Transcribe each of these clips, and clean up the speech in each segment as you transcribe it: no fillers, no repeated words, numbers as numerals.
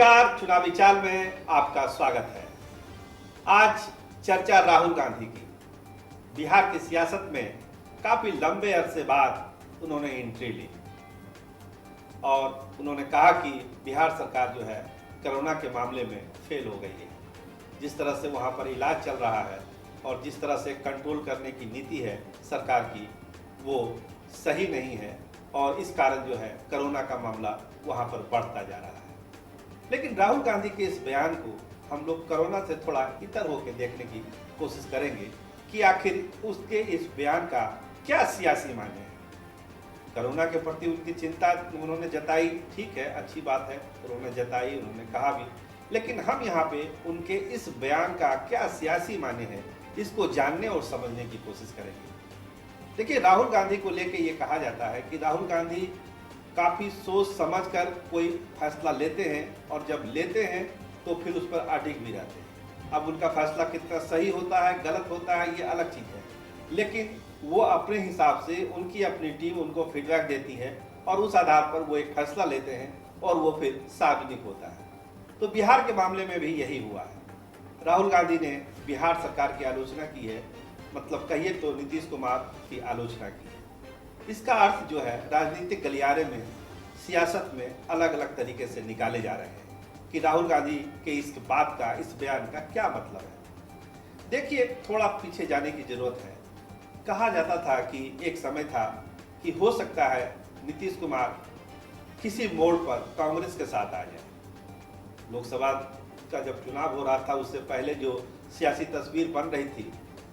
नमस्कार, चुनावी चाल में आपका स्वागत है। आज चर्चा राहुल गांधी की। बिहार की सियासत में काफी लंबे अरसे बाद उन्होंने एंट्री ली और उन्होंने कहा कि बिहार सरकार जो है कोरोना के मामले में फेल हो गई है। जिस तरह से वहां पर इलाज चल रहा है और जिस तरह से कंट्रोल करने की नीति है सरकार की, वो सही नहीं है और इस कारण जो है कोरोना का मामला वहां पर बढ़ता जा रहा है। लेकिन राहुल गांधी के इस बयान को हम लोग कोरोना से थोड़ा इतर होकर देखने की कोशिश करेंगे कि आखिर उसके इस बयान का क्या सियासी मायने है। कोरोना के प्रति उनकी चिंता उन्होंने जताई, ठीक है, अच्छी बात है, उन्होंने जताई, उन्होंने कहा भी, लेकिन हम यहाँ पे उनके इस बयान का क्या सियासी मायने है इसको जानने और समझने की कोशिश करेंगे। देखिए, राहुल गांधी को लेके ये कहा जाता है कि राहुल गांधी काफ़ी सोच समझकर कोई फैसला लेते हैं और जब लेते हैं तो फिर उस पर अडिग भी रहते हैं। अब उनका फैसला कितना सही होता है, गलत होता है, ये अलग चीज़ है, लेकिन वो अपने हिसाब से, उनकी अपनी टीम उनको फीडबैक देती है और उस आधार पर वो एक फैसला लेते हैं और वो फिर सार्वजनिक होता है। तो बिहार के मामले में भी यही हुआ है। राहुल गांधी ने बिहार सरकार की आलोचना की है, मतलब कहिए तो नीतीश कुमार की आलोचना की है। इसका अर्थ जो है राजनीतिक गलियारे में, सियासत में अलग अलग तरीके से निकाले जा रहे हैं कि राहुल गांधी के इस बात का, इस बयान का क्या मतलब है। देखिए, थोड़ा पीछे जाने की जरूरत है। कहा जाता था कि एक समय था कि हो सकता है नीतीश कुमार किसी मोड़ पर कांग्रेस के साथ आ जाए। लोकसभा का जब चुनाव हो रहा था उससे पहले जो सियासी तस्वीर बन रही थी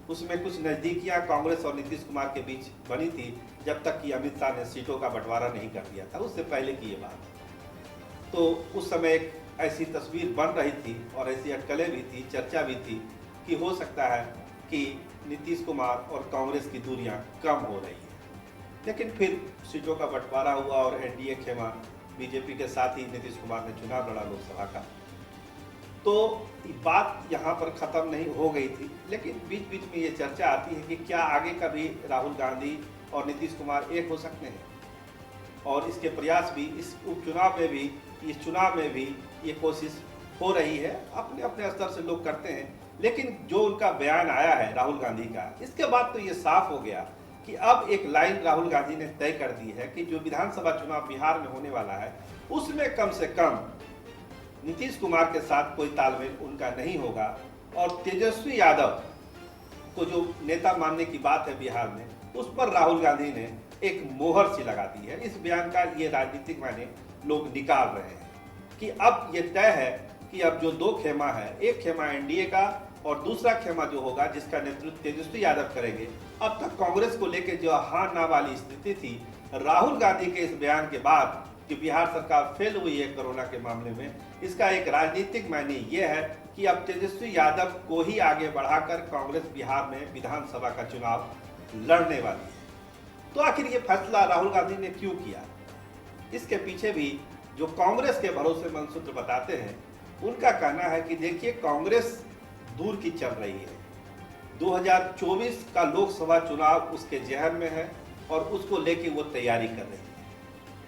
उसमें कुछ नज़दीकियां कांग्रेस और नीतीश कुमार के बीच बनी थी, जब तक कि अमित शाह ने सीटों का बंटवारा नहीं कर दिया था। उससे पहले की ये बात है। तो उस समय एक ऐसी तस्वीर बन रही थी और ऐसी अटकलें भी थी, चर्चा भी थी कि हो सकता है कि नीतीश कुमार और कांग्रेस की दूरियां कम हो रही है। लेकिन फिर सीटों का बंटवारा हुआ और एनडीए खेमा बीजेपी के साथ ही नीतीश कुमार ने चुनाव लड़ा लोकसभा का। तो बात यहाँ पर ख़त्म नहीं हो गई थी, लेकिन बीच बीच में ये चर्चा आती है कि क्या आगे कभी राहुल गांधी और नीतीश कुमार एक हो सकते हैं, और इसके प्रयास भी इस उपचुनाव में भी, इस चुनाव में भी ये कोशिश हो रही है। अपने अपने स्तर से लोग करते हैं, लेकिन जो उनका बयान आया है राहुल गांधी का, इसके बाद तो ये साफ हो गया कि अब एक लाइन राहुल गांधी ने तय कर दी है कि जो विधानसभा चुनाव बिहार में होने वाला है उसमें कम से कम नीतीश कुमार के साथ कोई तालमेल उनका नहीं होगा। और तेजस्वी यादव को जो नेता मानने की बात है बिहार में, उस पर राहुल गांधी ने एक मोहर सी लगा दी है। इस बयान का ये राजनीतिक मायने लोग निकाल रहे हैं कि अब ये तय है कि अब जो दो खेमा है, एक खेमा एनडीए का और दूसरा खेमा जो होगा जिसका नेतृत्व तेजस्वी यादव करेंगे। अब तक कांग्रेस को लेकर जो हाँ ना वाली स्थिति थी, राहुल गांधी के इस बयान के बाद कि बिहार सरकार फेल हुई है कोरोना के मामले में, इसका एक राजनीतिक मायने ये है कि अब तेजस्वी यादव को ही आगे बढ़ाकर कांग्रेस बिहार में विधानसभा का चुनाव लड़ने वाली है। तो आखिर ये फैसला राहुल गांधी ने क्यों किया? इसके पीछे भी जो कांग्रेस के भरोसेमंद सूत्र बताते हैं, उनका कहना है कि देखिए, कांग्रेस दूर की चल रही है। 2024 का लोकसभा चुनाव उसके जहन में है और उसको लेके वो तैयारी कर रही है।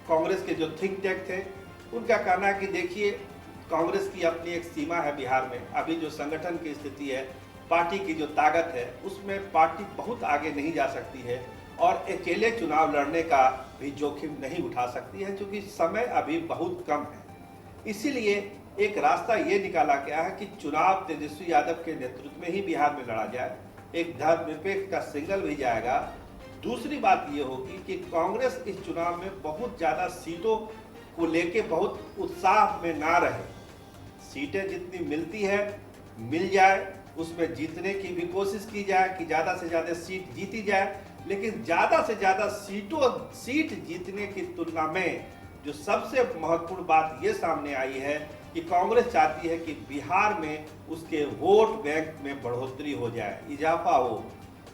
कांग्रेस के जो थिंक टैंक थे उनका कहना है कि देखिए, कांग्रेस की अपनी एक सीमा है बिहार में। अभी जो संगठन की स्थिति है, पार्टी की जो ताकत है, उसमें पार्टी बहुत आगे नहीं जा सकती है और अकेले चुनाव लड़ने का भी जोखिम नहीं उठा सकती है, क्योंकि समय अभी बहुत कम है। इसीलिए एक रास्ता ये निकाला गया है कि चुनाव तेजस्वी यादव के नेतृत्व में ही बिहार में लड़ा जाए। एक धर्मनिरपेक्ष का सिग्नल भी जाएगा। दूसरी बात ये होगी कि कांग्रेस इस चुनाव में बहुत ज़्यादा सीटों को लेके बहुत उत्साह में ना रहे। सीटें जितनी मिलती है मिल जाए, उसमें जीतने की भी कोशिश की जाए कि ज़्यादा से ज़्यादा सीट जीती जाए, लेकिन ज़्यादा से ज़्यादा सीट जीतने की तुलना में जो सबसे महत्वपूर्ण बात ये सामने आई है कि कांग्रेस चाहती है कि बिहार में उसके वोट बैंक में बढ़ोतरी हो जाए, इजाफा हो।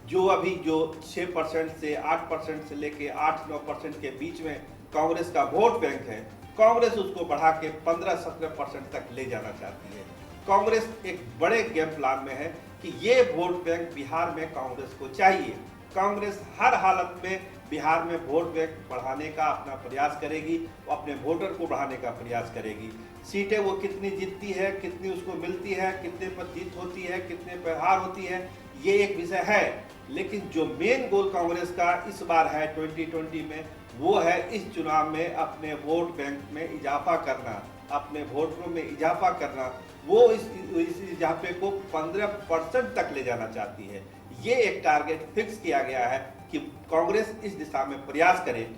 जो अभी जो 6% से 8% से लेके 8-9% के बीच में कांग्रेस का वोट बैंक है, कांग्रेस उसको बढ़ा के 15-17% तक ले जाना चाहती है। कांग्रेस एक बड़े गेम प्लान में है कि ये वोट बैंक बिहार में कांग्रेस को चाहिए। कांग्रेस हर हालत में बिहार में वोट बैंक बढ़ाने का अपना प्रयास करेगी, अपने वोटर को बढ़ाने का प्रयास करेगी। सीटें वो कितनी जीतती है, कितनी उसको मिलती है, कितने पर जीत होती है, कितने पर हार होती है, ये एक विषय है। लेकिन जो मेन गोल कांग्रेस का इस बार है 2020 में, वो है इस चुनाव में अपने वोट बैंक में इजाफा करना, अपने वोटरों में इजाफा करना। वो इस इजाफे को 15% तक ले जाना चाहती है। ये एक टारगेट फिक्स किया गया है कि कांग्रेस इस दिशा में प्रयास करे।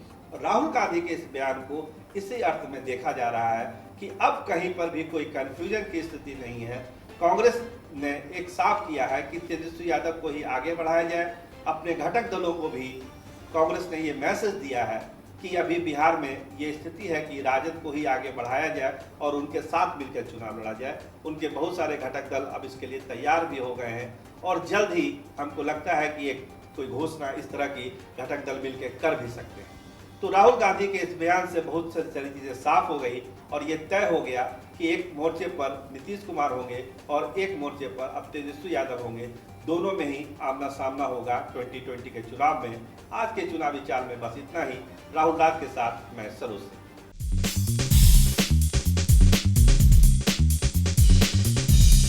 राहुल गांधी के इस बयान को इसी अर्थ में देखा जा रहा है कि अब कहीं पर भी कोई कंफ्यूजन की स्थिति नहीं है। कांग्रेस ने एक साफ किया है कि तेजस्वी यादव को ही आगे बढ़ाया जाए। अपने घटक दलों को भी कांग्रेस ने ये मैसेज दिया है कि अभी बिहार में ये स्थिति है कि राजद को ही आगे बढ़ाया जाए और उनके साथ मिलकर चुनाव लड़ा जाए। उनके बहुत सारे घटक दल अब इसके लिए तैयार भी हो गए हैं और जल्द ही हमको लगता है कि एक कोई घोषणा इस तरह की घटक दल मिलकर कर भी सकते हैं। तो राहुल गांधी के इस बयान से बहुत सारी चीजें साफ हो गई और ये तय हो गया कि एक मोर्चे पर नीतीश कुमार होंगे और एक मोर्चे पर अब तेजस्वी यादव होंगे। दोनों में ही आमना सामना होगा 2020 के चुनाव में। आज के चुनावी चाल में बस इतना ही। राहुल राज के साथ मैं सरोज सिंह।